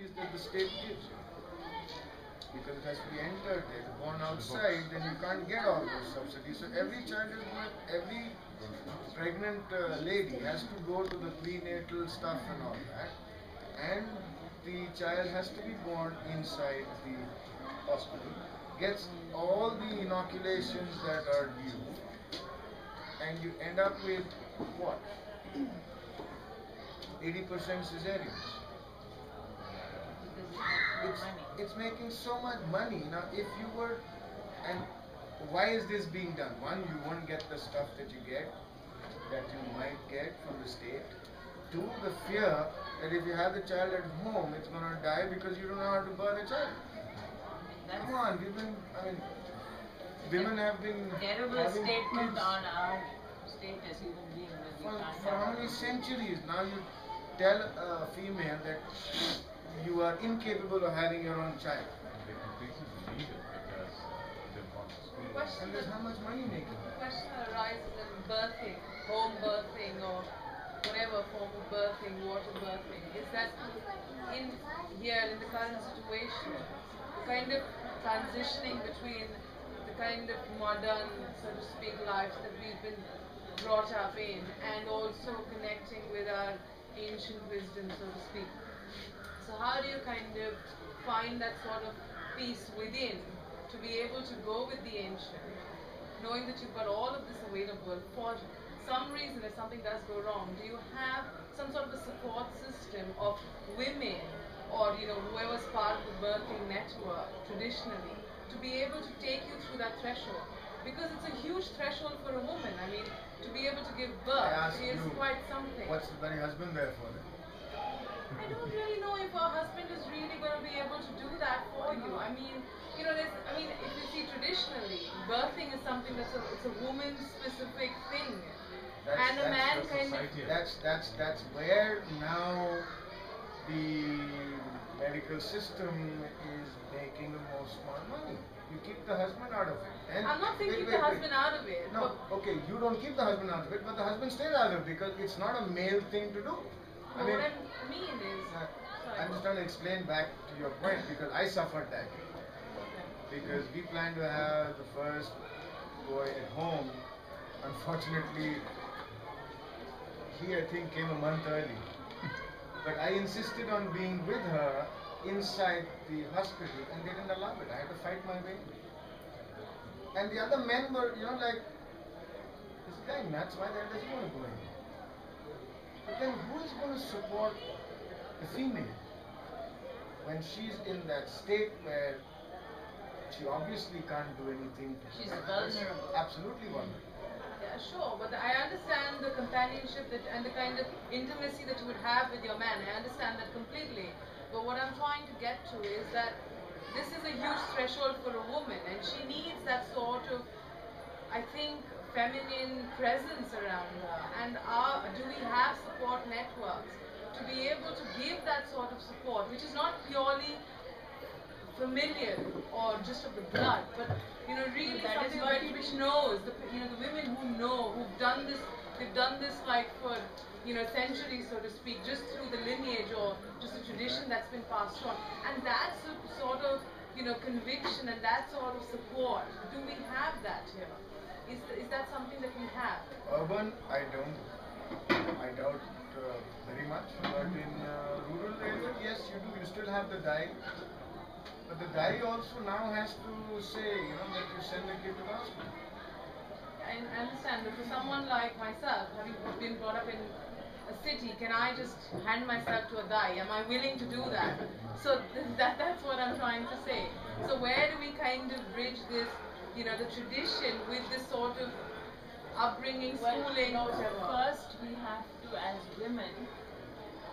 is that the state gives you. Because it has to be entered there. If it's born outside, then you can't get all those subsidies. So every child is going, every pregnant lady has to go to the prenatal stuff and all that. And the child has to be born inside the hospital, gets all the inoculations that are due, and you end up with what? 80% cesareans. It's making so much money. Now, if you were, and why is this being done? One, you won't get the stuff that you get, that you might get from the state. Two, the fear that if you have the child at home, it's going to die because you don't know how to birth a child. Come on, women have been terrible statement on our status human being for how many centuries? Now you tell a female that you are incapable of having your own child. And there's how much money making. The question arises in birthing, home birthing, or whatever form of birthing, water birthing, is that in the current situation, the kind of transitioning between the kind of modern, so to speak, lives that we've been brought up in, and also connecting with our ancient wisdom, so to speak. So how do you kind of find that sort of peace within to be able to go with the ancient, knowing that you've got all of this available for some reason if something does go wrong? Do you have some sort of a support system of women or whoever's part of the birthing network traditionally to be able to take you through that threshold? Because it's a huge threshold for a woman. I mean, to be able to give birth is quite something. What's the bloody husband there for then? I don't really know if a husband is really going to be able to do that for you. I mean, if you see traditionally, birthing is something it's a woman-specific thing. And a man kind of... That's where now the medical system is making the most amount of money. You keep the husband out of it. And I'm not saying keep the husband out of it. No, okay, you don't keep the husband out of it, but the husband stays out of it because it's not a male thing to do. What I mean is... I'm just trying to explain back to your point because I suffered that. Because we planned to have the first boy at home. Unfortunately, he I think came a month early. But I insisted on being with her inside the hospital and they didn't allow it. I had to fight my way. And the other men were, like, this guy nuts, why the hell does he want to go in? But then who is going to support the female when she's in that state where she obviously can't do anything? She's vulnerable. Absolutely vulnerable. Yeah, sure, but I understand the companionship and the kind of intimacy that you would have with your man. I understand that completely. But what I'm trying to get to is that this is a huge threshold for a woman, and she needs that sort of, I think, feminine presence around her. And do we have support networks to be able to give that sort of support, which is not purely familial or just of the blood, but really something which knows the women who know, who've done this, they've done this like for centuries, so to speak, just through the lineage or just a tradition that's been passed on, and that sort of conviction and that sort of support. Do we have that here? Is that something that we have? Urban, I doubt very much, but in rural areas, yes, you do. You still have the dye. But the guy also now has to say, that you send the kid to the hospital. I understand, but for someone like myself, having been brought up in a city, can I just hand myself to a guy? Am I willing to do that? So that's what I'm trying to say. So where do we kind of bridge this, the tradition with this sort of upbringing, schooling, whatever? First, we have to, as women,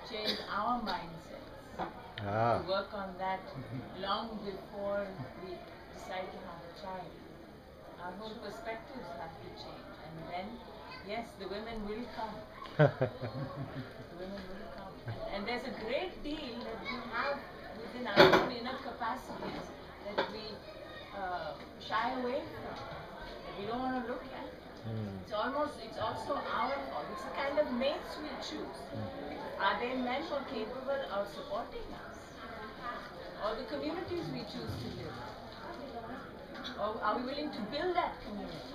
change our mindsets. To work on that long before we decide to have a child. Our whole perspectives have to change, and then, yes, the women will come. The women will come. And there's a great deal that we have within our own inner capacities that we shy away from, that we don't want to look at. It's also our fault. It's the kind of mates we choose. Are they men who are capable of supporting us? or the communities we choose to live in? Or are we willing to build that community?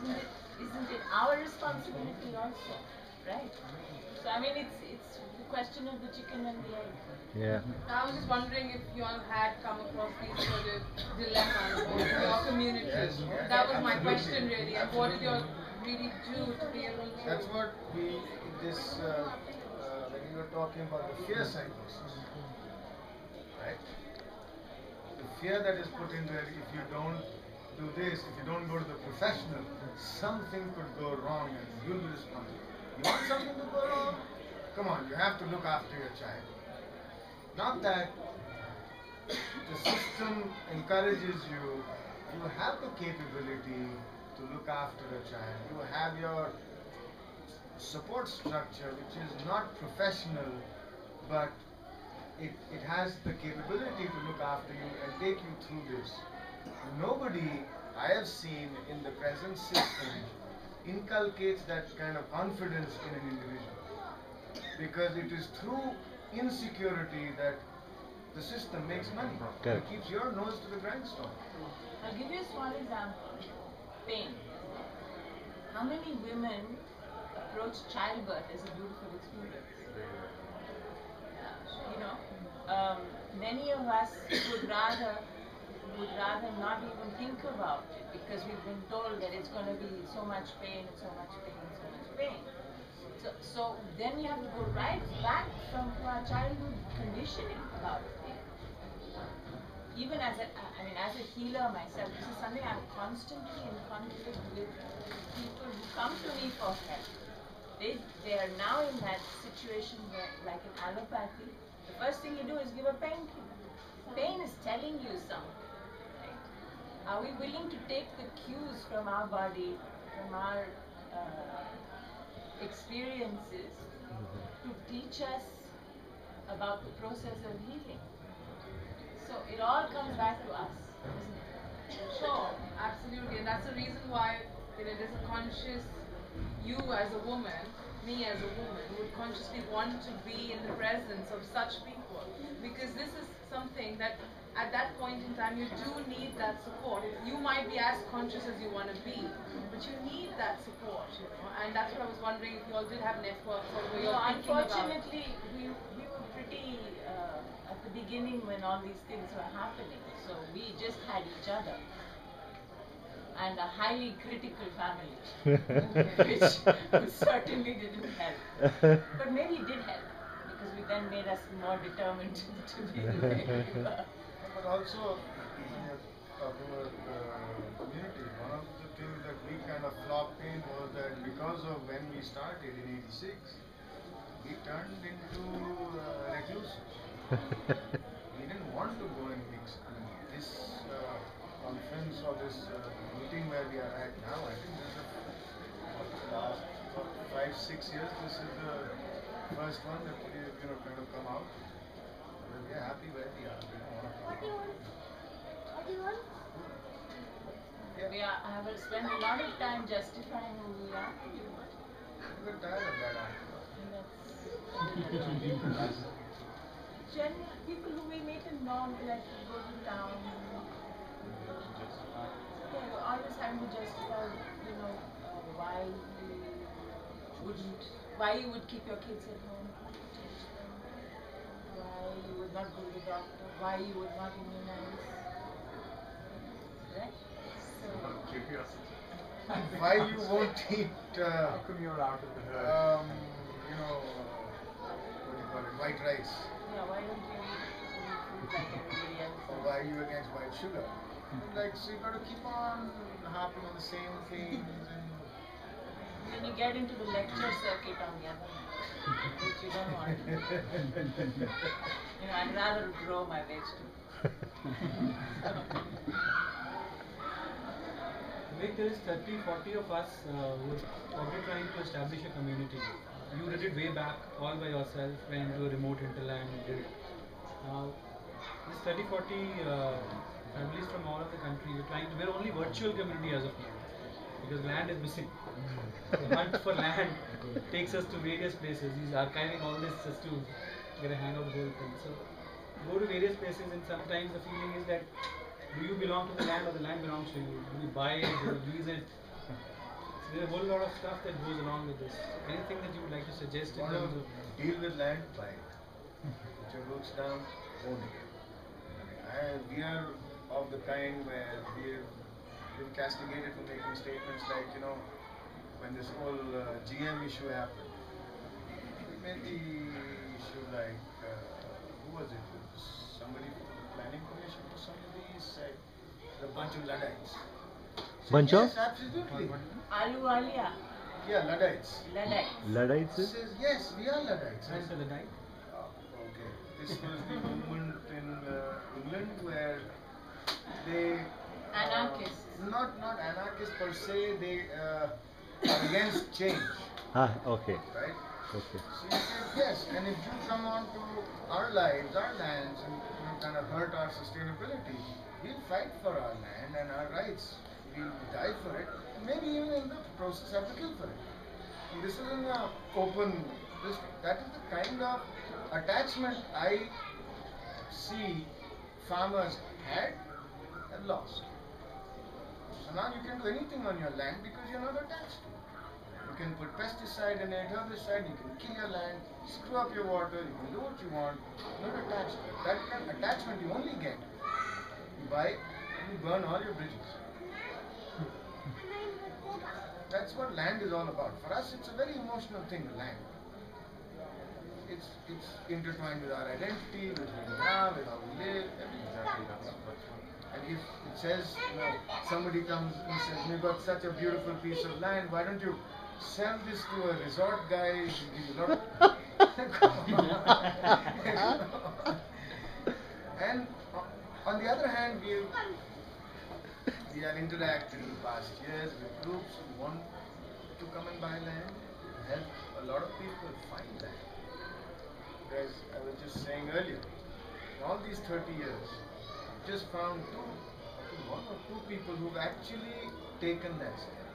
Isn't it our responsibility also, right? So I mean, it's the question of the chicken and the egg. Yeah. I was just wondering if you all had come across these sort of dilemmas in your community. Yes. That was my question really. And what did you all really do to be able to? That's what we, when you were talking about the fear psychosis, right? The fear that is put in there, if you don't do this, if you don't go to the professional, something could go wrong and you'll be responsible. You want something to go wrong? Come on, you have to look after your child. Not that the system encourages you, you have the capability to look after a child. You have your support structure, which is not professional, but it has the capability to look after you and take you through this. Nobody I have seen in the present system inculcates that kind of confidence in an individual, because it is through insecurity that the system makes money. It keeps your nose to the grindstone. I'll give you a small example. Pain. How many women approach childbirth as a beautiful experience? You know, many of us would rather not even think about it, because we've been told that it's going to be so much pain, so much pain, so much pain. So then we have to go right back from our childhood conditioning about pain. Even as a healer myself, this is something I'm constantly in conflict with people who come to me for help. They are now in that situation where, like in allopathy, the first thing you do is give a painkiller. Pain is telling you something. Are we willing to take the cues from our body, from our experiences, to teach us about the process of healing? So it all comes back to us, isn't it? Sure, absolutely. And that's the reason why it is a conscious, you as a woman, me as a woman, would consciously want to be in the presence of such people. Because this is something that at that point in time you do need that support. You might be as conscious as you want to be, but you need that support, you know. And that's what I was wondering, if you all did have networks or were you all thinking about. Unfortunately, we were pretty at the beginning when all these things were happening. So we just had each other. And a highly critical family, which certainly didn't help. But maybe it did help, because we then made us more determined to be the way we were. But also, when you're talking about community, one of the things that we kind of flopped in was that because of when we started in '86, we turned into recluses. We didn't want to go and mix. This conference or this meeting where we are at now, I think this is the last 5-6 years. This is the first one that we kind of come out. We are happy where we are. What do you want? Yeah. I have spent a lot of time justifying who we are. We're tired of that. People who we meet in norm, like go to town. We're always having to justify, why you would keep your kids at home, why you would not go to the doctor, why you would not immunize. Right? So, why you won't eat, how come you're out of the herd? what do you call it, white rice? yeah, why don't you eat food like everybody else? Or why are you against white sugar? Like, so you got to keep on harping on the same things. And then you get into the lecture circuit on the other hand, which you don't want. I'd rather grow my vegetables. There is 30-40 of us who are probably trying to establish a community. You did it way back all by yourself when you were remote hinterland. You did it. This 30-40 families from all of the country, we're only virtual community as of now, because land is missing. The hunt for land takes us to various places. He's archiving all this just to get a hang of the whole thing. So go to various places, and sometimes the feeling is that do you belong to the land or the land belongs to you? Do you buy it? Do you lease it? So there's a whole lot of stuff that goes along with this. Anything that you would like to suggest in terms of deal with land, buy it. Put your roots down, own it. We are of the kind where we've been castigated for making statements like, when this whole GM issue happened, we made the issue like, who was it? Somebody from the planning commission or somebody said, a bunch of Luddites. Bunch of? Yes, absolutely. Alu Alia. Yeah, Luddites. Luddites? Says, yes, we are Luddites. sense of the night? Okay. This was the movement in England where they Anarchists. Not anarchists per se. They are against change. Okay. Right. Okay. So you say yes, and if you come on to our lives, our lands, and kind of hurt our sustainability, we'll fight for our land and our rights. We'll die for it. Maybe even in the process have to kill for it. And this is in the open. That is the kind of attachment I see farmers had and lost. So now you can do anything on your land because you're not attached to it. You can put pesticide in it, herbicide, you can kill your land, screw up your water, you can do what you want, you're not attached to it. That kind of attachment you only get. You buy and you burn all your bridges. That's what land is all about. For us, it's a very emotional thing, the land. It's intertwined with our identity, with who we are, with how we live, everything. And if it says, somebody comes and says, we've got such a beautiful piece of land, why don't you sell this to a resort guy, he'll give you a lot of... And on the other hand, we have interacted in the past years with groups who want to come and buy land, help a lot of people find land. As I was just saying earlier, in all these 30 years, just found one or two people who've actually taken that step.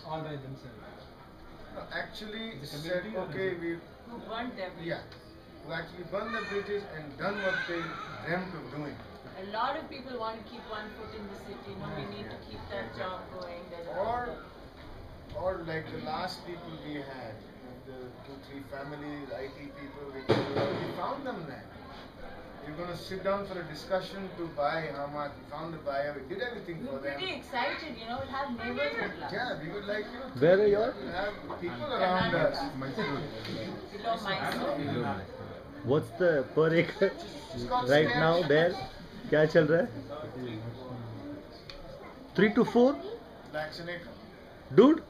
All by themselves. No, actually said, okay, who burnt their bridges. Yeah, who actually burned the bridges and done what they dreamt of doing. A lot of people want to keep one foot in the city. No, we need to keep that job going. Or like the last people we had, the 2-3 families, IT people, we found them there. We were going to sit down for a discussion to buy how much. We found the buyer, we did everything for them. We're pretty excited, we'll have neighbors at last. Yeah, we would like, Where are you all? we'll have people around us. Below Mysore. What's the per acre right now there? क्या चल रहा है? 3 to 4 lakhs an acre. Dude,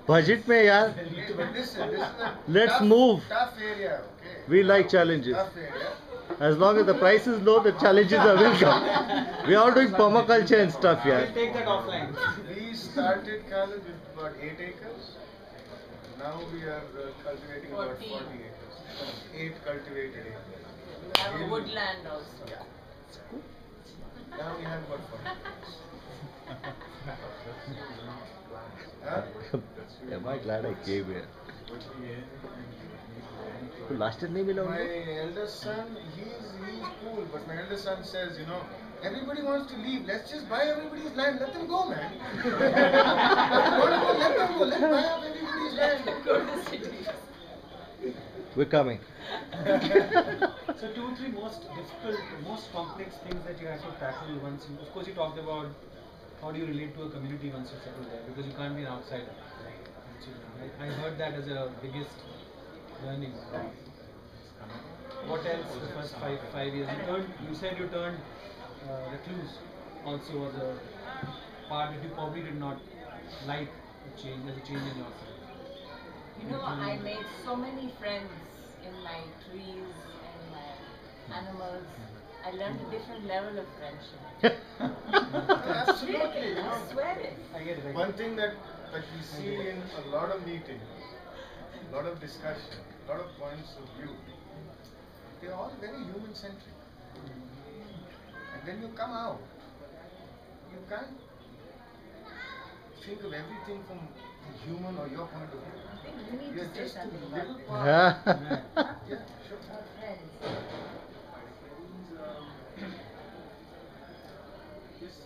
budget में यार. But listen, this is a Let's tough, move. tough area, okay? We like challenges. Tough area. As long as the price is low, the challenges are welcome. We are doing permaculture and stuff, We'll yeah. take that offline. We started college with about 8 acres. Now we are cultivating about 40 acres. 8 cultivated acres. We have a woodland also. Yeah. Now we have about 40 acres. Am I glad I came here? तो last year नहीं मिला My उनको? eldest son, he's cool, but my eldest son says, everybody wants to leave. Let's just buy everybody's land. Let them go, man. Let them go. Let's buy up everybody's land. Go to the cities. We're coming. So 2-3 most difficult, most complex things that you have to tackle once you, of course you talked about how do you relate to a community once you settle there, because you can't be an outsider. I heard that as a biggest learning. What else the first five years? You said you turned recluse also was a part that you probably did not like as a change in yourself. I made so many friends in my trees and my animals. I learned a different level of friendship. Absolutely. I swear it. I get it. One thing that we see in a lot of meetings, a lot of discussion, a lot of points of view, they're all very human-centric. And when you come out, you can't think of everything from the human or your point of view. I think you need You're to say just a something little about part. Yeah. Yeah, sure. our friends. Friends, yes,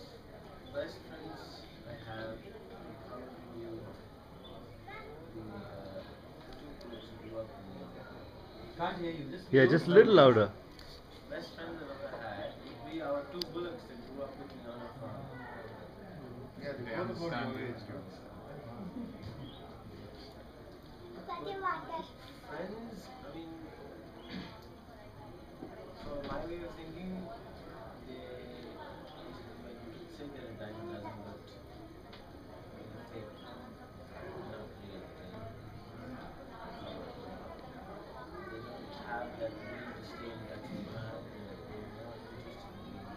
best friends I have probably the two groups who grew up with me. Can't hear you. Just Yeah, just a little louder. Best friends I've ever had would be our two bullocks that grew up with me on our farm. Yeah, they They both about understand your it. age. Friends, I mean, for my way of thinking, they, well, you could say they're a dime a dozen, but they're fake, not real. They don't have that will to stay in touch with you. They're not interested in being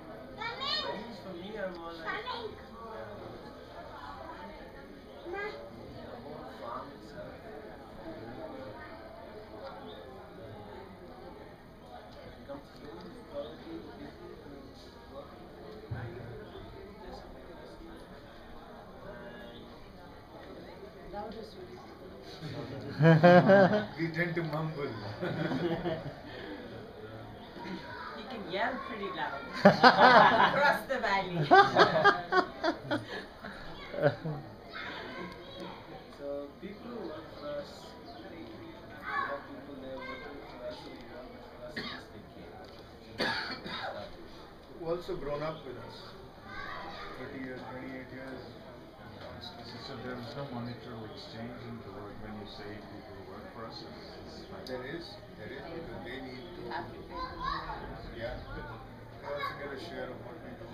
friends. Friends for me are more like the whole farm itself. If it comes to humans, probably the people who work on the farm. There's something personal. And Louder, sweetie. We tend to mumble. He can yell pretty loud. Across the valley. so people who work for us, we have people there working for us who worked for us since they came. Who also grown up with us. 30 years, 28 years. So there's no monetary exchange in the work when you say people who work for us. It's like There is, because they need to. You have to pay them. Yeah. They also get a share of what we do.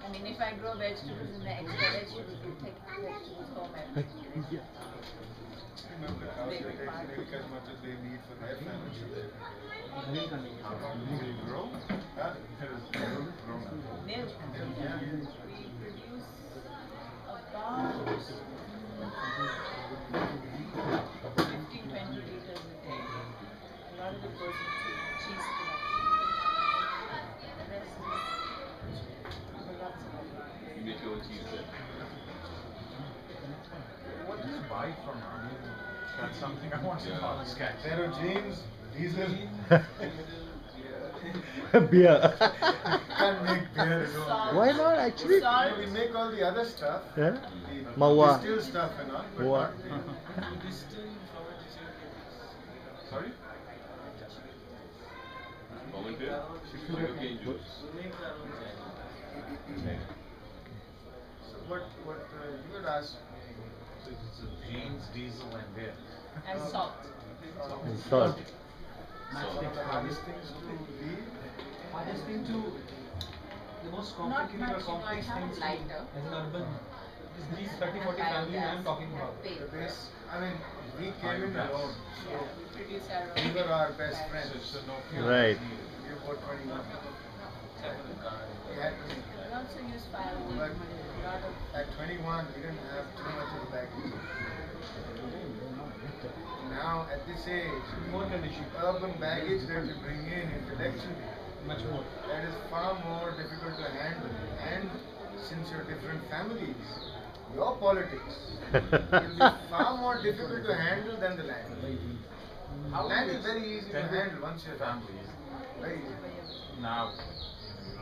I mean, if I grow vegetables in the extra vegetables, you take vegetables home every day. Remember, cows are taking milk as much as they need for their family. they grow. Huh? There is milk grown up. Milk. Yeah. We produce about 15-20 liters a day. A lot of it goes into cheese production. The rest is for lots of other You make your own cheese then. What do you buy from? I mean, that's something I want to ask. Zero jeans, diesel. Beer. Can't make beer at home. Salt. Why not actually? Salt. We make all the other stuff. Yeah? The Mawa. distilled stuff and all, but Mawa. not the. we distill fermented sugarcane. Sorry? Moment here. Sugarcane juice. We make our own jam. So what you had asked me. So it's jeans, diesel, and beer. And salt. And salt. One of the hardest things to leave. Hardest thing to, the most Not complicated or much, complex I have things it lighter. as an urban is these 30-40 families I am talking about. The base, I mean, we came in alone. Yeah, we produce our We own. were our best friends. So no fuel Right. is needed. We were about 21. Except for the car. We had to. We also use firewood. But A lot of at 21, we didn't have too much of a baggage. Now, at this age, More condition, urban baggage that you bring in intellectually, much more. that is far more difficult to handle. And since you're different families, your politics will be far more difficult to handle than the land. Land is very easy to handle once you're Families. very easy. Now,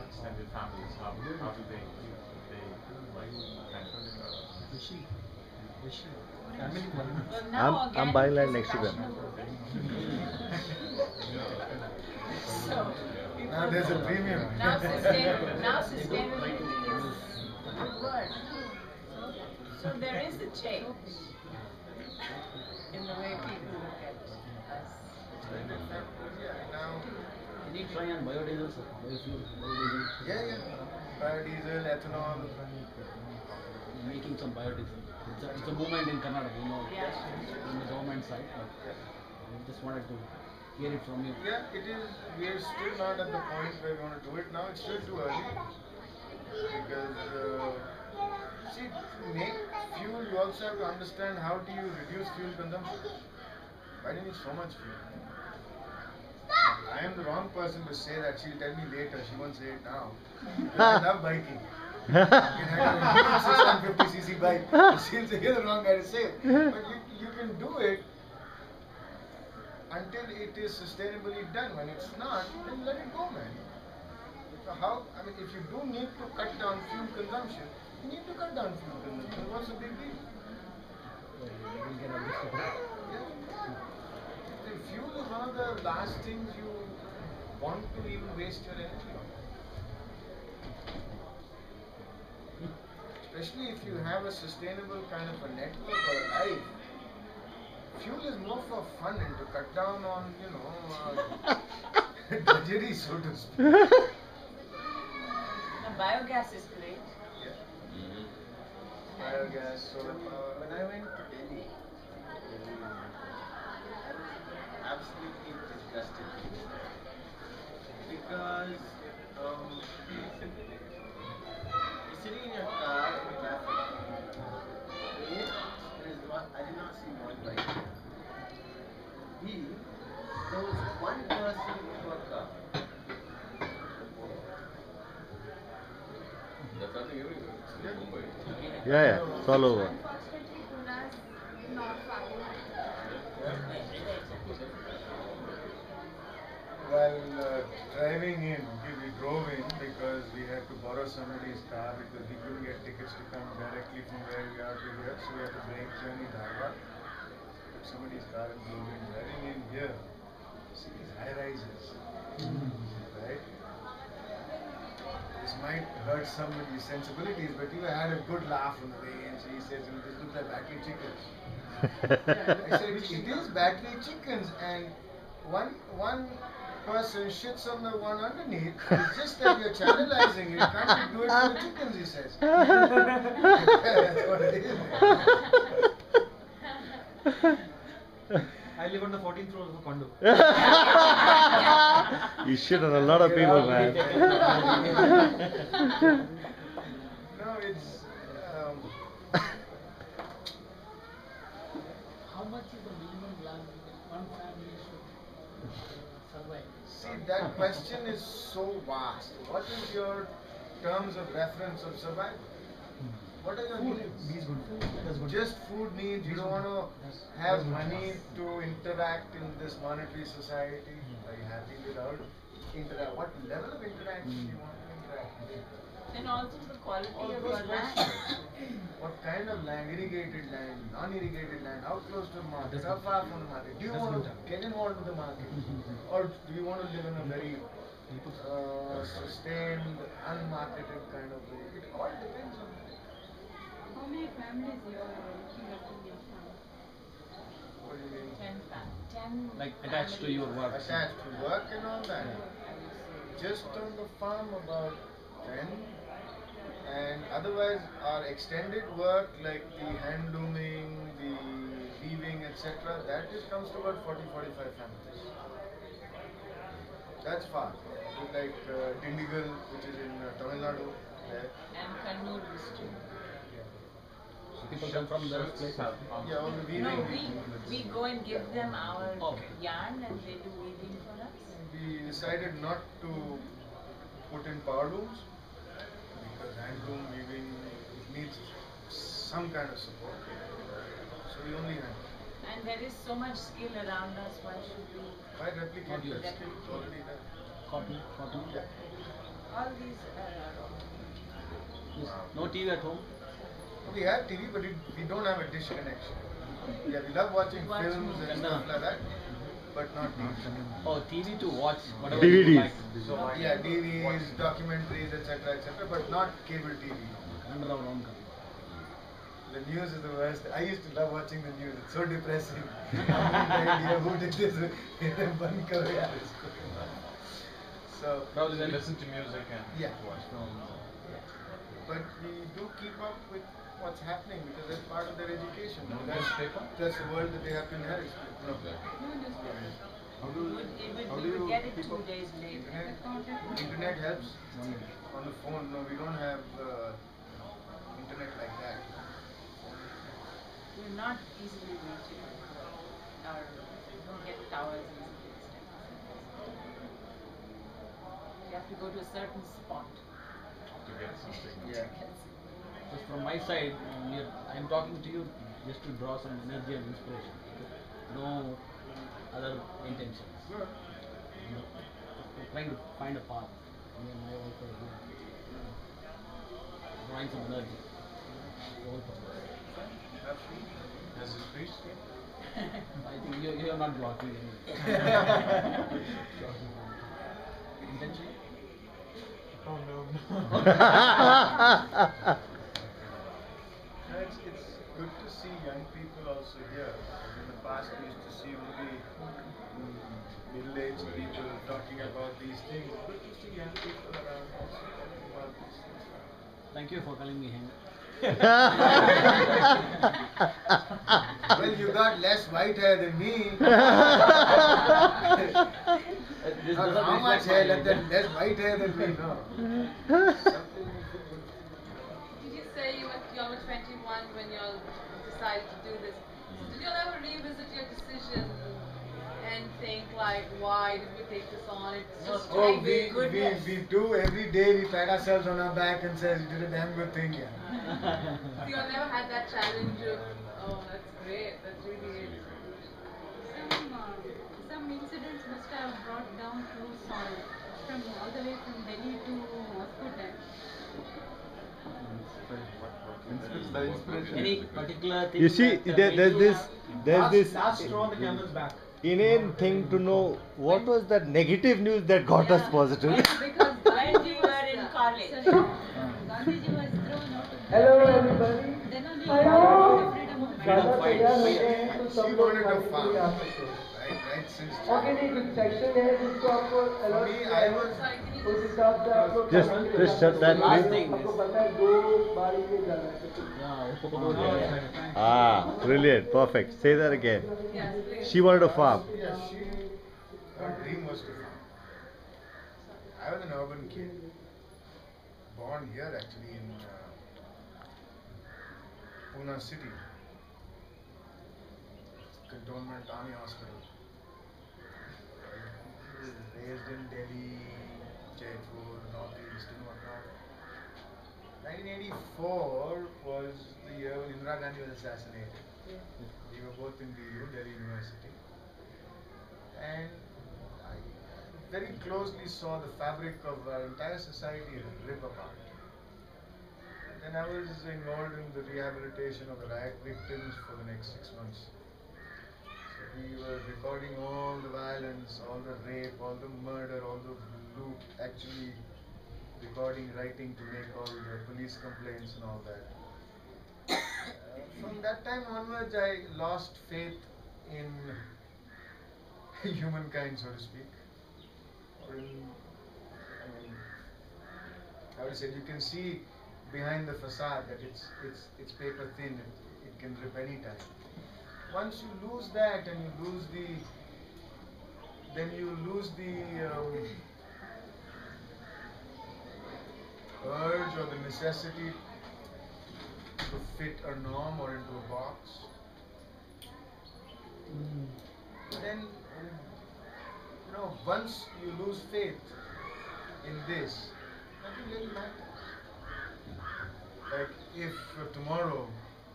extended families, how do they like handle it? Family planning. well, now I'm organic buying land is next to them. fashionable. So, Now there's a premium. now sustainability is a good word. So there is a change in the way people look at us. Yeah, now, Any try on biodiesel, sir? Biofuel, biodiesel. yeah. Biodiesel, ethanol. Making some biodiesel. It's a movement in Karnataka, Yeah. on the government side. But I just wanted to hear it from you. Yeah, it is. We are still not at the point where we want to do it now. It's still too early. Because, see, to make fuel, you also have to understand how do you reduce fuel consumption. Why do you need so much fuel? I I am the wrong person to say that. She'll tell me later. She won't say it now. I love biking. You can have a 650cc bike. She'll say you're the wrong guy to say it. But you can do it until it is sustainably done. When it's not, then let it go, man. I mean, if you do need to cut down fuel consumption, you need to cut down fuel consumption. What's the big deal? The fuel is one of the last things you want to even waste your energy on. Especially if you have a sustainable kind of a network or a life. Fuel is more for fun and to cut down on, drudgery, so to speak. Biogas is great. Yeah. Biogas, solar power. When I went to Delhi, I was absolutely disgusted because you're sitting in your car in traffic. A, I did not see one bike. B, there was one person in a car. That's happening everywhere. It's in Mumbai. Yeah, it's all over. Unfortunately, Puna's not following. While driving in, we drove in because we had to borrow somebody's car because we couldn't get tickets to come directly from where we are to here, so we had to make journey Dharwad. Took somebody's car and drove in. Driving in here, see these high rises, right? This might hurt somebody's sensibilities, but you had a good laugh on the way, and so he says, "This looks like battery chickens." I said, "It is battery chickens, and one person shits on the one underneath. It's just that you're channelizing it. Can't you do it for the chickens?" He says. That's what it is. I live on the 14th floor of a condo. You shit on a lot of people, man. No, it's. How much is the minimum land one family should survive? See, that question is so vast. What is your terms of reference of survival? What are your needs? Just food needs. You don't want to have money to interact in this monetary society. Are you happy without interact? What level of interaction do you want to interact with? And also the quality All of those your land. questions. What kind of land? Irrigated land, non-irrigated land, how close to the market, how far from the market? Do you want to get involved with the market? Or do you want to live in a very sustained, unmarketed kind of way? It all depends on that. How many families you are looking after in your farm? What do you mean? 10 Like attached to your work. Attached to work and all that. Just on the farm about 10. And otherwise our extended work like the hand looming, the weaving, etc. that just comes to about 40-45 families. That's far. With like Dindigal, which is in Tamil Nadu. There. And Kannur district. People come from those places. Yeah, all the weaving. No, we go and give them our Okay. yarn and they do weaving for us. We decided not to put in power looms because handloom weaving needs some kind of support. So we only hand. And there is so much skill around us, why should we? Why replicate that skill? It's already there. Cotton. Yeah. All these are Yes. No TV at home. We have TV, but we don't have a dish connection. Yeah, we love watching films and stuff like that, but not TV. Oh, TV to watch whatever DVDs. you like. Yeah, DVDs, documentaries, etc., but not cable TV. The news is the worst. I used to love watching the news. It's so depressing. I have no idea who did this. Band karo yaar isko. So Probably then listen to music and yeah. watch. But we do keep up with what's happening because that's part of their education. No That's newspaper? the world that they have to inherit. No. How do we would get it 2 days late. Internet helps on the phone. No, we don't have internet like that. We're not easily reachable. Or we don't get towers and stuff. have to go to a certain spot. To get something. Yeah. Just from my side, I am talking to you just to draw some energy and inspiration. No other intentions. Good. We're trying to find a path. Me and my wife are drawing some energy. Whole purpose. Has it reached you? I think you are not blocking anything. Intention? Oh no. No, it's good to see young people also here. In the past, we used to see only middle-aged people talking about these things. It's good to see young people around also talking about these things. Thank you for calling me Hen. Well, you got less white hair than me. Not how much hair, less white hair than me, no. Did you say you were 21 when you all decided to do this? Did you all ever revisit your decision and think like, why did we take this on? It's just Oh, too we do every day. We pat ourselves on our back and say, "You did a damn good thing, yeah." So you all never had that challenge of, oh, that's great, that's really it. Some incidents must have brought down to Saul from all the way from Delhi to Hospital. Any particular thing? You see, there's this Last straw on the camel's back. inane thing to know what was that negative news that got us positive. Because when we were in college. Gandhiji was thrown out. Hello everybody. Then only Hello. freedom of खाना तैयार हो गए हैं तो She सब लोग wanted to खाने के farm, लिए आ सकते हैं। right since आगे नहीं कुछ सेक्शन है जिसको आपको अलॉट me, किया I है was- उस हिसाब से आप लोग Just- खाने के just लिए shut that, आपको please. आपको पता है 2 बारी में जाना है तो Ah, brilliant, perfect. Say that again. Yes, please. She wanted to farm. Yeah, her dream was to farm. I was an urban kid, born here actually in Pune city, Cantonment Army Hospital. Raised in Delhi, Jaipur, Northeast, and whatnot. 1984 was the year when Indira Gandhi was assassinated. We were both in DU, Delhi University. And I very closely saw the fabric of our entire society rip apart. And then I was involved in the rehabilitation of the riot victims for the next 6 months. So we were recording all the violence, all the rape, all the murder, all the loot, actually recording, writing to make all the police complaints and all that. From that time onwards, I lost faith in humankind, so to speak. Or in, I mean, how to say, you can see behind the facade that it's paper thin. It can rip any time. Once you lose that, and you lose the, then you lose the urge or the necessity to fit a norm or into a box. Then, once you lose faith in this, nothing really matters. Like if tomorrow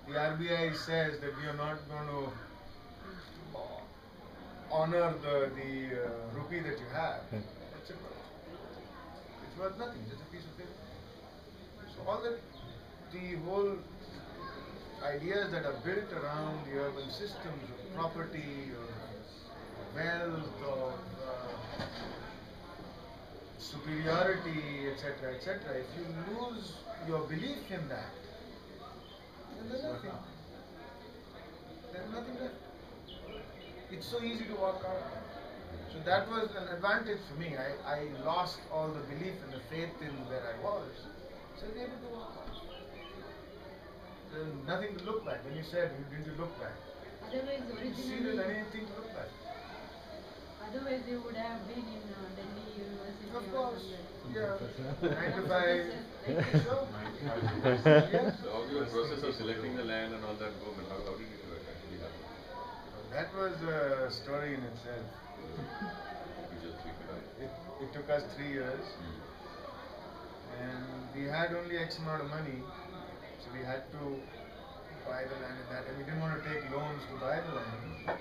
the RBI says that we are not going to honor the rupee that you have, what's it worth? It's worth nothing, just a piece of paper. So all the whole ideas that are built around the urban systems of property, of wealth, of superiority, etc., etc., if you lose your belief in that, then there's nothing. There's nothing left. It's so easy to walk out. So that was an advantage for me. I lost all the belief and the faith in where I was. So I was able to walk out. There's nothing to look back. When you said you didn't look back, Otherwise, you see there's anything to look back. Otherwise, you would have been in Delhi University. Of or course, somewhere. yeah. 9 to 5. Sure. So how did the process of selecting the land and all that go? And how did it actually happen? That was a story in itself. just 3 feet high. It took us 3 years. And we had only X amount of money, so we had to buy the land at that, and we didn't want to take loans to buy the land.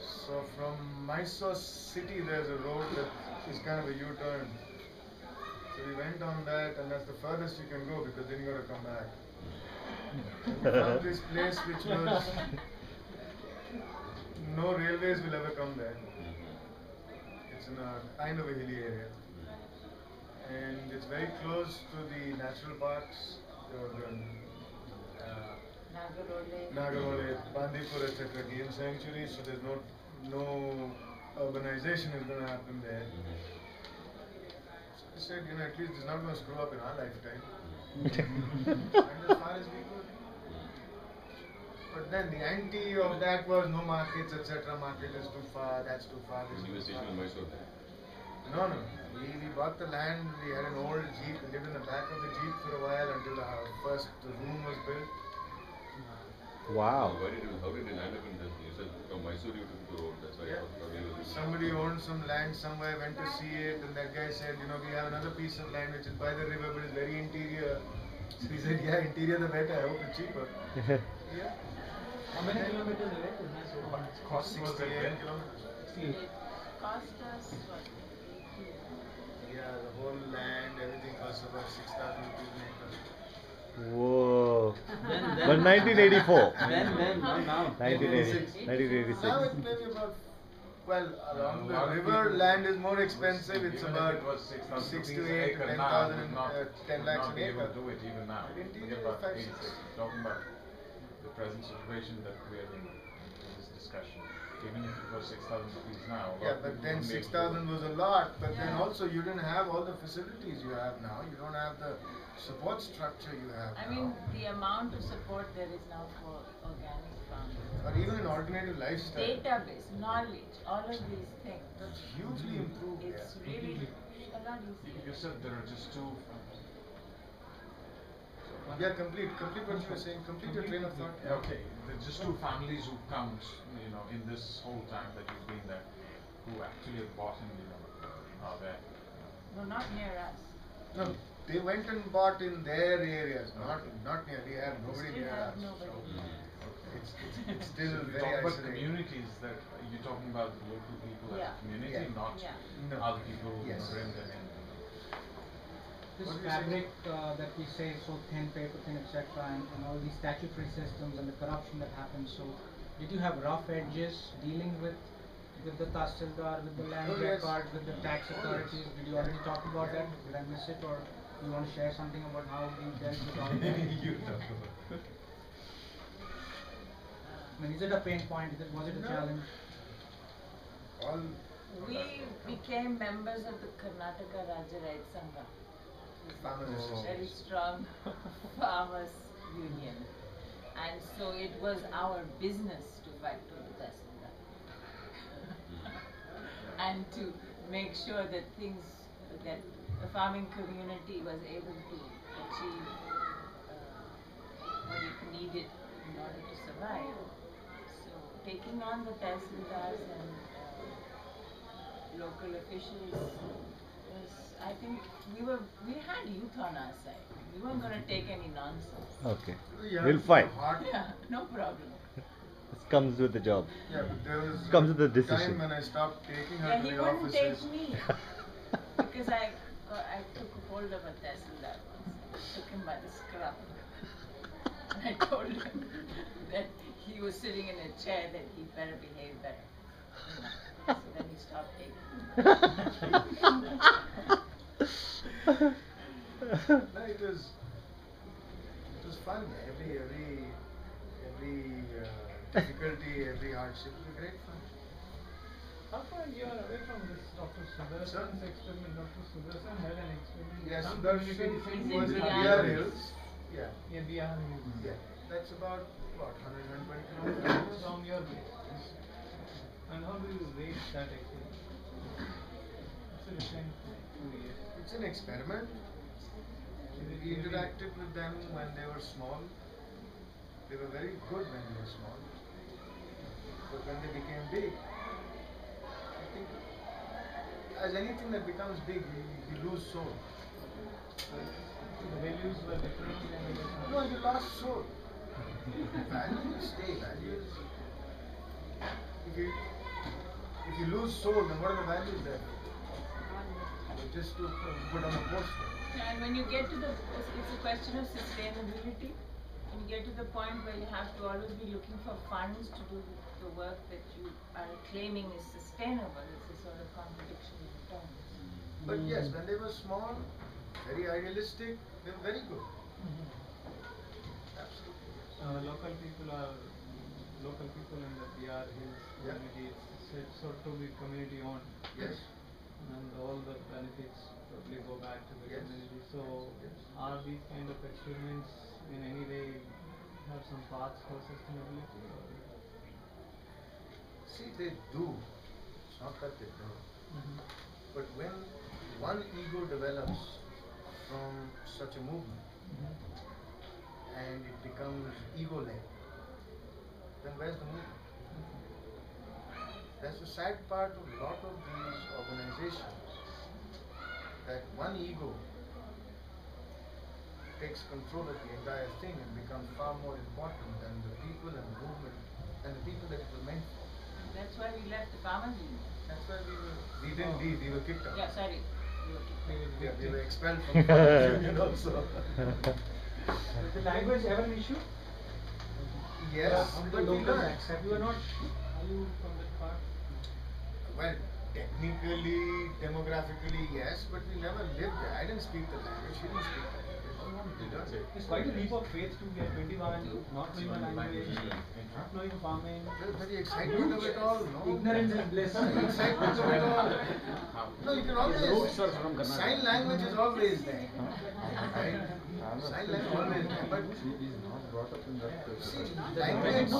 So from Mysore city, there's a road that is kind of a U-turn. So we went on that, and that's the furthest you can go because then you got to come back. And we found this place which was no railways will ever come there. It's in a kind of a hilly area. And it's very close to the natural parks, Nagarole, Bandipur, etc. game sanctuaries, so there's no urbanization is going to happen there. So I said, at least it's not going to screw up in our lifetime. And as far as we could. But then the anti of that was no markets, etc. Market is too far, that's too far, this is too far. In Mysore. No. We bought the land, we had an old jeep, we lived in the back of the jeep for a while until the first room was built. Wow. How did you land up in this? You said from Mysore you took the road, that's why. Somebody owned some land somewhere, went to see it, and that guy said, we have another piece of land which is by the river but is very interior. So he said, yeah, interior the better, I hope it's cheaper. Yeah. How many kilometers away is Mysore? It cost 68 kilometers. It cost us what? Yeah, the whole land, everything cost about 6,000 rupees an acre. Whoa. But 1984. Then, now. 1986. Now it's maybe about, along the river, land is more expensive. It's about 6 to 8 to 10,000 and 10 lakhs an acre. Do it even now. Interior Forget about 5, 86. 6. Talking about the present situation that we are in this discussion. Even if it was 6,000 rupees now. Yeah, but then 6,000 was a lot. But then also you didn't have all the facilities you have now. You don't have the support structure you have I now. mean, the amount of support there is now for organic farming. Or even an alternative lifestyle. Database, knowledge, all of these things. That's hugely improved. It's really a lot easier. You said there are just two. Yeah, complete what you were saying. Complete your train of thought. Okay, there's just two families who come, in this whole time that you've been there, who actually have bought in, there. No, not near us. No, they went and bought in their areas, not near. We have nobody Still near have us. nobody. It's still You very talk about isolated. communities that you're talking about the local people as a community, not No. other people who Yes. bring them in. This What do you fabric that we say is so thin, paper thin, etc., and all these statutory systems and the corruption that happens. So, did you have rough edges dealing with the Tahsildar, with the land record, with the tax authorities? Did you already talk about that? Did I miss it, or you want to share something about how you dealt with all that? I mean, is it a pain point? Was it a challenge? We became members of the Karnataka Rajya Right Sangha. Very strong farmers union, and so it was our business to fight for the Tahsildar and to make sure that that the farming community was able to achieve what it needed in order to survive. So taking on the Tahsildars and local officials was, I think, we had youth on our side. We weren't going to take any nonsense. Okay. Yeah, We'll fight. Yeah, no problem. This comes with the job. Yeah, but there was Comes with the a decision. time when I stopped taking her Yeah, to he the wouldn't offices. take me because I took hold of a Tahsildar once. I took him by the scruff. And I told him that he was sitting in a chair that he better behave better. So then he stopped taking me. No, it was fun. Every difficulty, every hardship was great fun. How far you are away from this Dr. Sudarshan's experiment? Dr. Sudarshan had an experiment. Yes, Some Sudarshan community was in decided- Bihar Hills. Yeah. Yeah, Bihar Hills. Yeah. That's about, 120 kilometers? From your place. And how do you rate that experiment? It's a different 2 years. It's an experiment. We interacted with them when they were small. They were very good when they were small. But when they became big, I think as anything that becomes big, you lose soul. The values were different and No, you lost soul. Values stay. Values. If you lose soul, then what are the values there? Just to put on a poster. And when you get to it's a question of sustainability. When you get to the point where you have to always be looking for funds to do the work that you are claiming is sustainable, it's a sort of contradiction in terms. But yes, when they were small, very idealistic, they were very good. Absolutely. local people in the PR Hills community, it's sort of be community owned. Yes. And all the benefits probably go back to the community. So, are these kind of experiments in any way have some paths for sustainability? See, they do. It's not that they don't. But when one ego develops from such a movement and it becomes ego-led, then where's the movement? That's the sad part of a lot of these organizations, that one ego takes control of the entire thing and becomes far more important than the people and the movement and the people that it was meant for. That's why we left the Farmers Union. That's why we didn't leave, we were kicked out. Yeah, sorry. We were kicked out. Yeah, we were expelled from the Farmers Union also. Was the language ever an issue? Yes, but we learned. Are you from that part? Well, technically, demographically, yes, but we never lived there. I didn't speak the language, she didn't speak the language. We learned it. It's quite a leap of faith to be at 21, not knowing the language, not knowing farming. The excitement of it all, no? Ignorance is bliss. The excitement of it all. No, you can always, sign language is always there. Right? Sign language is always there, but see, language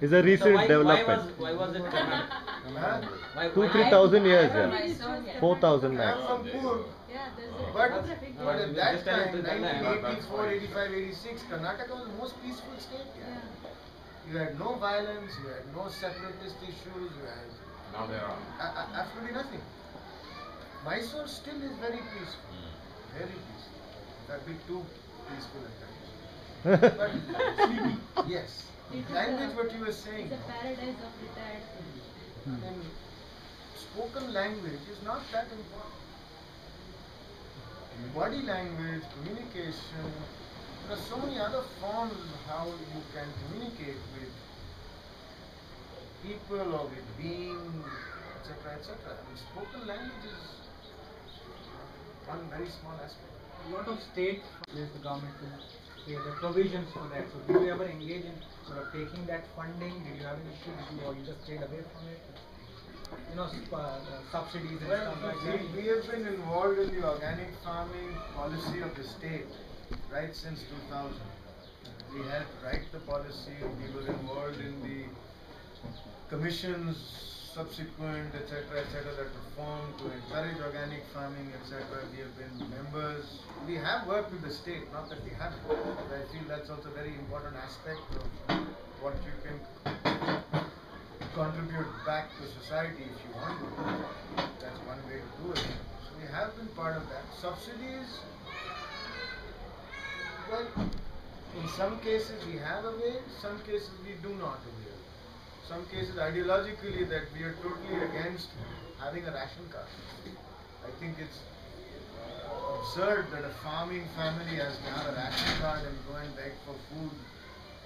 is a recent development. Why was it Karnataka? 2,000-3,000 years, yeah. 4,000 I'm max. from Pur. But at that time, 1984, 85, 86, Karnataka was the most peaceful state. Yeah. You had no violence, you had no separatist issues, you had Now there are. absolutely nothing. Mysore still is very peaceful. Very peaceful. A bit too peaceful at times. But sleepy. Yes. Language, what you were saying. It's a paradise of retired. And spoken language is not that important. Body language, communication, there are so many other forms how you can communicate with people or with beings, etc., etc. I mean, spoken language is one very small aspect. A lot of state is the government to create the provisions for that. So, did you ever engage in sort of taking that funding? Did you have an issue? Or you just stayed away from it? You know, subsidies and stuff like that. We have been involved in the organic farming policy of the state right since 2000. We helped write the policy, we were involved in the commissions subsequent, etc., that were formed to encourage organic farming, etc. We have been members. We have worked with the state, not that we haven't. But I feel that's also a very important aspect of what you can contribute back to society if you want to. That's one way to do it. So we have been part of that. Subsidies, well, in some cases we have availed, some cases we do not avail. Some cases ideologically that we are totally against having a ration card. I think it's absurd that a farming family has to have a ration card and go and beg for food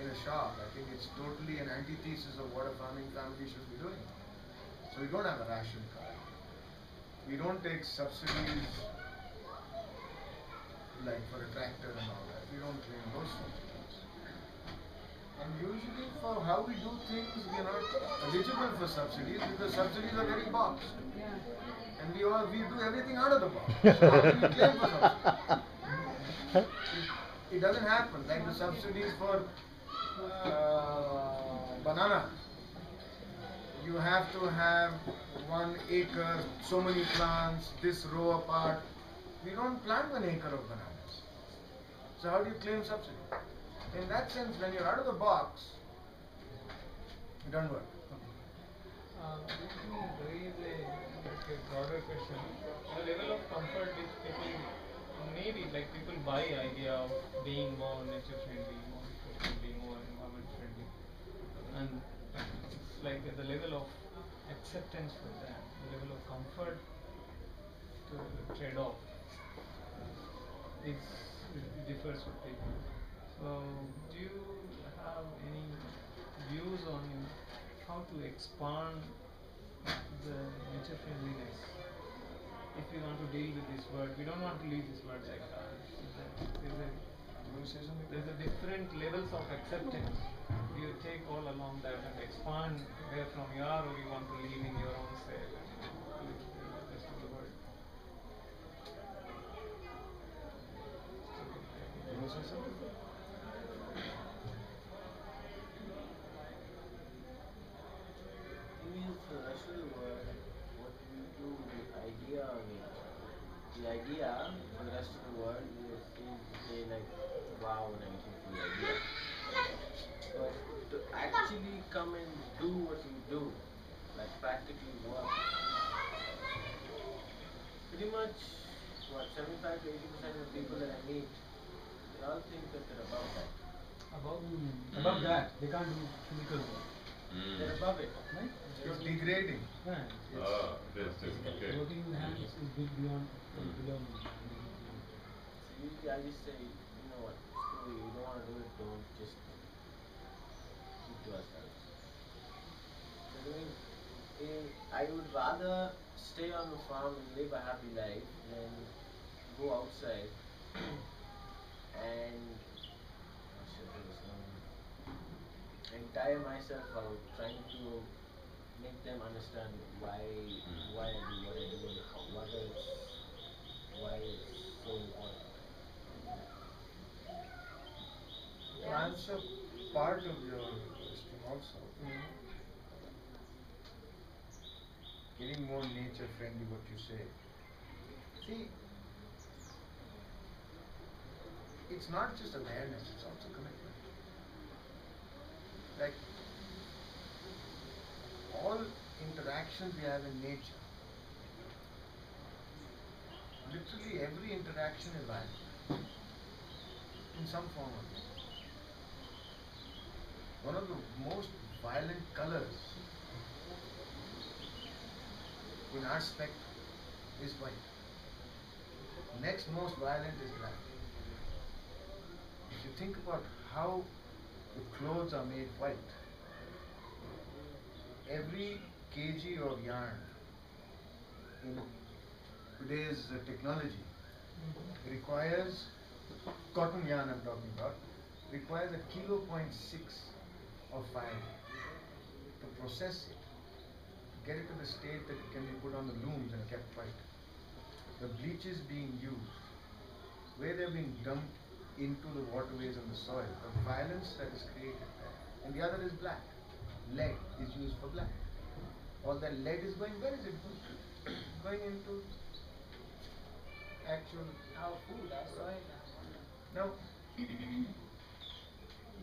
in a shop. I think it's totally an antithesis of what a farming family should be doing. So we don't have a ration card. We don't take subsidies like for a tractor and all that. We don't claim those subsidies. And usually for how we do things, we are not eligible for subsidies because subsidies are very boxed. And we do everything out of the box. So how can we claim for subsidies? It doesn't happen. Like the subsidies for banana. You have to have 1 acre, so many plants, this row apart. We don't plant 1 acre of bananas. So how do you claim subsidy? In that sense, when you're out of the box, it doesn't work. Let me raise a broader question. The level of comfort which people, maybe like people buy idea of being more nature friendly, more eco friendly, more environment friendly, and it's like at the level of acceptance for that, the level of comfort to trade off is differs with people. So, do you have any views on how to expand the nature friendliness? If we want to deal with this word, we don't want to leave this word like that. There's a different levels of acceptance. Do you take all along that and expand where from you are, or you want to live in your own self and live the rest of the world? You want to say something? Thing is, the rest of the world, what we do, the idea of it, the idea for the rest of the world is they like, wow, and everything for the idea. But to actually come and do what you do, like practically work, pretty much, what, 75 to 80% of the people that I meet, they all think that they're above that. Above that, they can't do physical work. They're above it. Right? It's degrading. Yeah. Okay. Working in hands is big beyond below. So usually I just say, you know what, screw you, you don't want to do it, don't, just keep to ourselves. So I would rather stay on the farm and live a happy life than go outside and tire myself out trying to make them understand why I do what I do and why it's so important. To answer part of your question also, getting more nature friendly, what you say. See, it's not just awareness, it's also commitment. Like, all interactions we have in nature, literally every interaction is violent, in some form or another. One of the most violent colors in our spectrum is white. Next most violent is black. If you think about how the clothes are made white, every kg of yarn in today's technology requires, cotton yarn I'm talking about, requires a kilo 0.6 of fiber to process it, to get it to the state that it can be put on the looms and kept white. The bleaches being used, where they're being dumped into the waterways and the soil, the violence that is created there. And the other is black. Lead is used for black. All that lead is going, where is it going? Going into actual Our food, our soil. Now,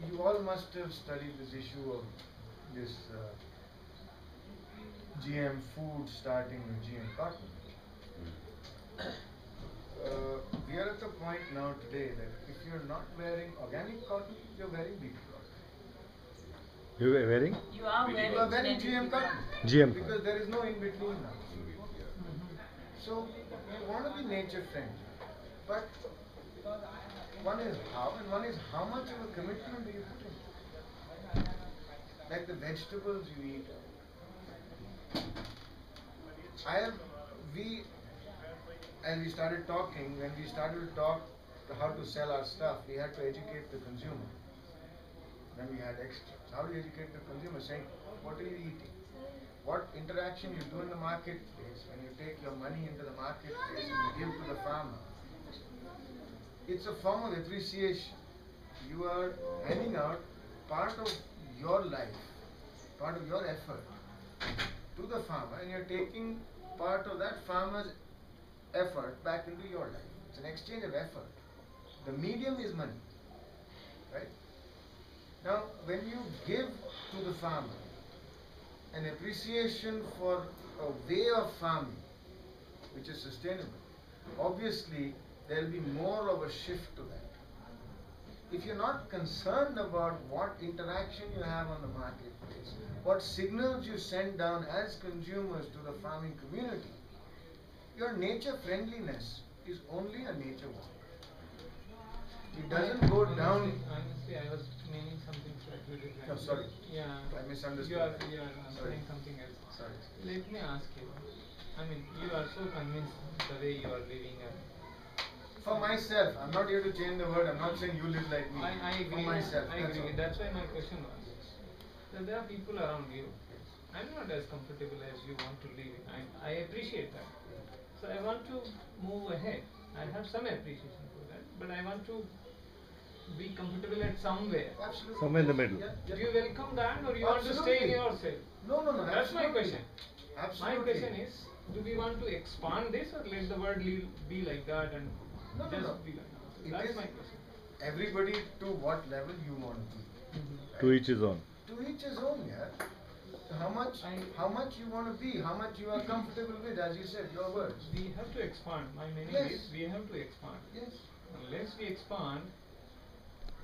you all must have studied this issue of this GM food starting with GM cotton. We are at the point now today that if you're not wearing organic cotton, you're wearing BT cotton. You were wearing? You are wearing, GM cotton. GM because there is no in between now. So you want to be nature friendly, but one is how and one is how much of a commitment do you put in? Like the vegetables you eat. As we started talking, when we started to talk how to sell our stuff, we had to educate the consumer. Then we had extras. How do you educate the consumer? Saying, what are you eating? What interaction you do in the marketplace, when you take your money into the marketplace and you give to the farmer, it's a form of appreciation. You are handing out part of your life, part of your effort to the farmer, and you're taking part of that farmer's effort back into your life. It's an exchange of effort. The medium is money, right? Now, when you give to the farmer, an appreciation for a way of farming which is sustainable, obviously there will be more of a shift to that. If you're not concerned about what interaction you have on the marketplace, what signals you send down as consumers to the farming community, your nature friendliness is only a nature walk. It doesn't go down. Honestly, I was meaning something slightly different. No, sorry. Yeah. I misunderstood. You are Sorry. saying something else. Sorry. Let me ask you. I mean, you are so convinced the way you are living. For myself, I'm not here to change the world. I'm not saying you live like me. I agree. For myself. I agree. That's why my question was that there are people around you. I'm not as comfortable as you want to live. I appreciate that. So I want to move ahead. I have some appreciation for that, but I want to be comfortable at somewhere. Absolutely. Somewhere in the middle. Do you welcome that, or you want to stay in yourself? No. That's my question. Absolutely. My question is, do we want to expand this, or let the world be like that and No. be like that? That's my question. Everybody to what level you want to be. Right? To each his own. To each his own, yeah. So how much you want to be, how much you are comfortable with, as you said, your words. We have to expand. My meaning is we have to expand. Yes. Unless we expand,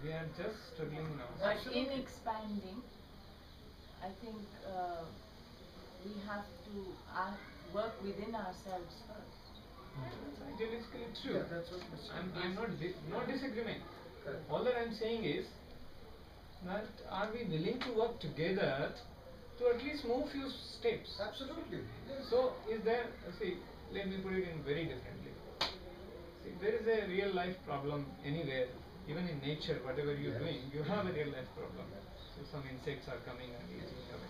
we are just struggling now. But in expanding, I think we have to work within ourselves first. That's idealistically true. Yeah, that's what I'm not disagreeing. Correct. All that I'm saying is that are we willing to work together to at least move few steps? Absolutely. Yes. So is there, see, let me put it in very differently. See, there is a real life problem anywhere, even in nature, whatever you're doing, you have a real life problem. So some insects are coming and eating away.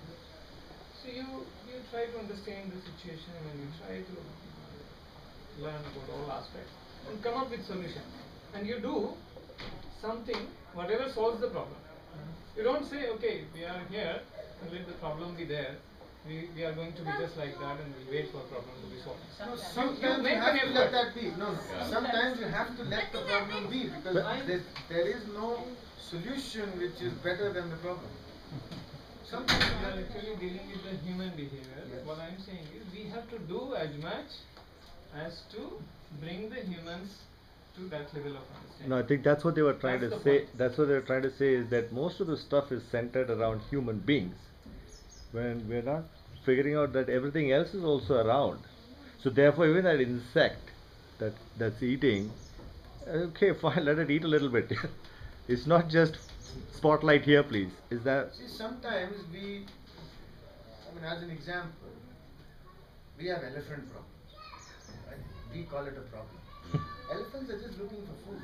So you try to understand the situation and you try to learn about all aspects and come up with solution. And you do something, whatever solves the problem. You don't say, okay, we are here and let the problem be there. We are going to be just like that and we wait for problem to be solved. No, sometimes you have to let that be. No. Sometimes you have to let the problem be because there is no solution which is better than the problem. Sometimes we are actually dealing with the human behavior. Yes. What I am saying is we have to do as much as to bring the humans to that level of understanding. No, I think that's what they were trying to say. That's what they were trying to say is that most of the stuff is centered around human beings. When we're not figuring out that everything else is also around. So therefore even that insect that's eating, okay, fine, let it eat a little bit. It's not just spotlight here, please. Is that? See, sometimes as an example, we have elephant problems. Right? We call it a problem. Elephants are just looking for food.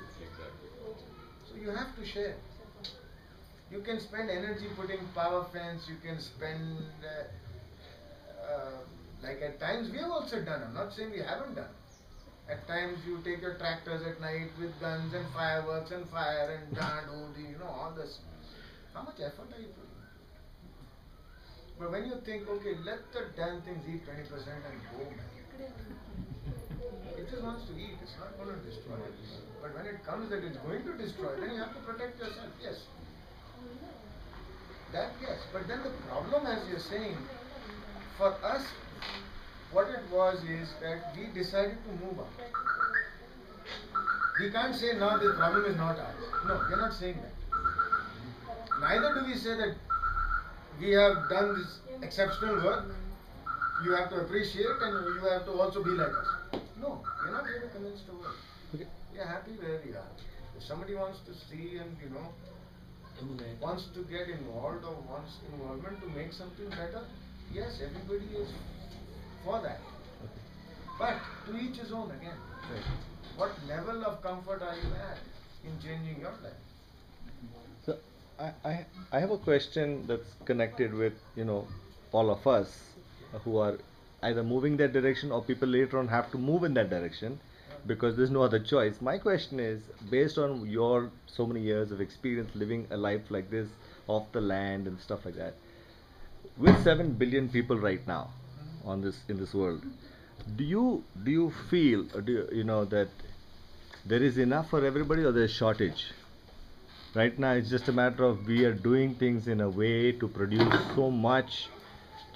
So you have to share. You can spend energy putting power fence, you can spend, like at times we have also done, I'm not saying we haven't done. At times you take your tractors at night with guns and fireworks and fire and all this. How much effort are you putting? But when you think, okay, let the damn things eat 20% and go, man. It just wants to eat, it's not going to destroy it. But when it comes that it's going to destroy, then you have to protect yourself, yes. That yes, but then the problem, as you're saying, for us, what it was is that we decided to move on. We can't say now the problem is not ours. No, we're not saying that. Neither do we say that we have done this exceptional work, you have to appreciate and you have to also be like us. No, we're not here to convince the world. Okay. We are happy where we are. If somebody wants to see and wants to get involved or wants involvement to make something better, yes, everybody is for that. But to each his own again. Right. What level of comfort are you at in changing your life? So I have a question that's connected with all of us who are either moving that direction or people later on have to move in that direction because there's no other choice. My question is, based on your so many years of experience living a life like this off the land and stuff like that, with 7 billion people right now in this world, do you feel or do you know that there is enough for everybody or there's shortage? Right now it's just a matter of we are doing things in a way to produce so much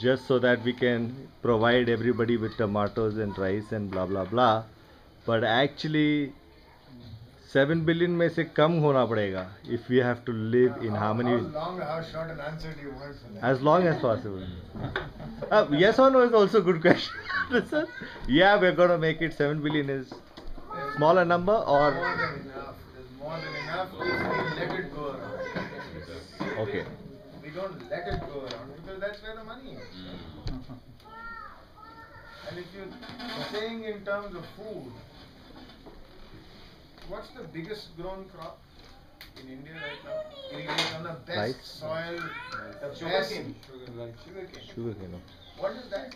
just so that we can provide everybody with tomatoes and rice and blah blah blah. But actually 7 billion में से कम होना पड़ेगा if we have to live in harmony. How short an answer do you want for that? As long as possible. Yes or no is also a good question. Sir. Yeah, we're gonna make it 7 billion is smaller number or More than enough. There's more than enough if we let it go around. okay. We don't let it go around because that's where the money is. And if you're saying in terms of food, what's the biggest grown crop in India right now? Irrigated on the best Rice? soil, the best Sugarcane. sugarcane. Sugarcane. What is that?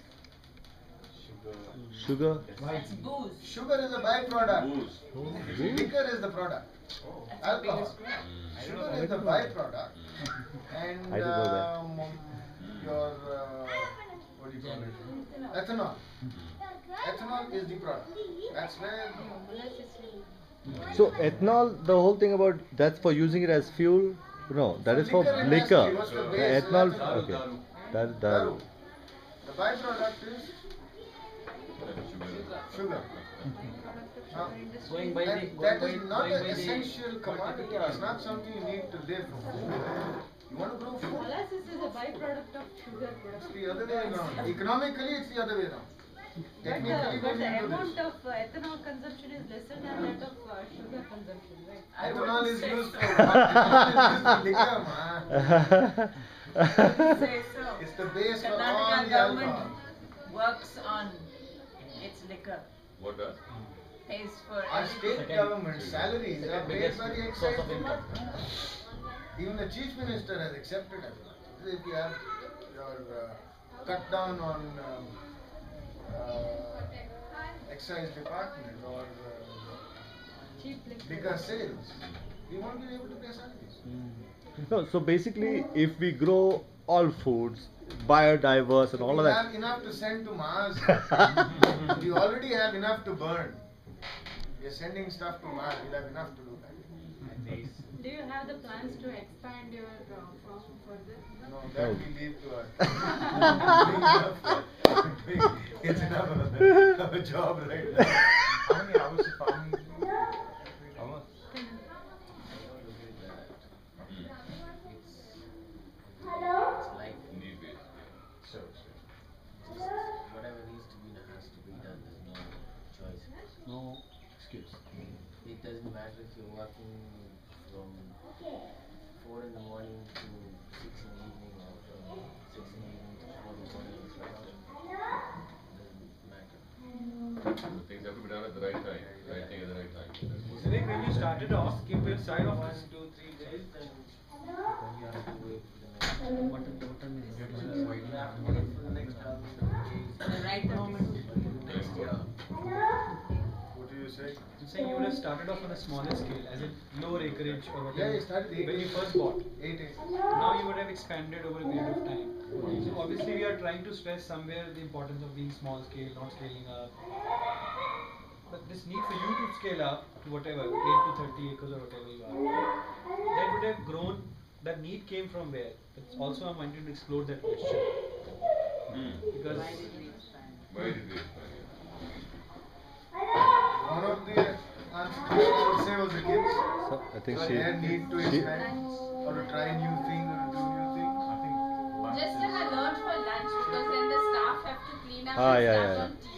Sugar. That's booze. Sugar is a byproduct. Booze. Liquor is the product. That's the Alcohol. biggest crop. Sugar is the byproduct. And I didn't know that. your what do you call it? Ethanol. Ethanol is the product. That's where So ethanol, the whole thing about that's for using it as fuel. No, that is for liquor liquor. industry, what's the base? Ethanol. Ethanol. Okay. That is daru. The byproduct is sugar. Now, Going by that, the that going is by, not going an by the essential commodity. It's not something you need to live for food. You want to grow food? Molasses is a byproduct of sugar It's production. the other way around. Economically, it's the other way around. Technically, But we the need to amount this. of ethanol consumption is lesser than that of sugar consumption, right? I Ethanol wouldn't is say used so. for ethanol is used for liquor, man. Say so. It's the base for all Karnataka the government alcohol. works on its liquor. What does? Pays for Our state Second- government salaries are second paid biggest by the source excise of income. department. Even the chief minister has accepted it. If you have your cut down on excise department or Cheap liquor sales, we won't be able to pay salaries. No, so basically, if we grow all foods, biodiverse and all We of that. have enough to send to Mars. We already have enough to burn. We are sending stuff to Mars. We'll have enough to do that. Do you have the plans to expand your farm further? No, that Oh. we leave to us. It's enough of a job right now. How many hours of farming do you do? How much? It's like Need base. So, whatever needs to be done has to be done. There's no choice. no excuse. It doesn't matter if you're working from 4 in the morning to 6 in the evening or from 6 in the evening to 4 in the morning. It's like, doesn't matter. The things have to be done at the right time. Right thing at the right time. Vivek, when you started off, keep it side of us. 2, 3 days, then you have to wait for the Button next. You have to wait for the next harvest of cheese. At the right moment. Next year. What do you say? I'm saying you would have started off on a smaller scale, as in lower acreage or whatever. Yeah, you started 8 when you acres. first bought. 8 acres. Now you would have expanded over a period of time. So obviously we are trying to stress somewhere the importance of being small scale, not scaling up. But this need for you to scale up to whatever, 8 to 30 acres or whatever you are, that would have grown, that need came from where? That's also I'm wanting to explore that question. Because Why did we expand? Why did we expand? One of the answers I would say was the kids. So I think So she. their need to she expand or to try new things or to do new things. I think lunch Just to have lunch for lunch because then the staff have to clean up Ah, and yeah, staff yeah, don't yeah.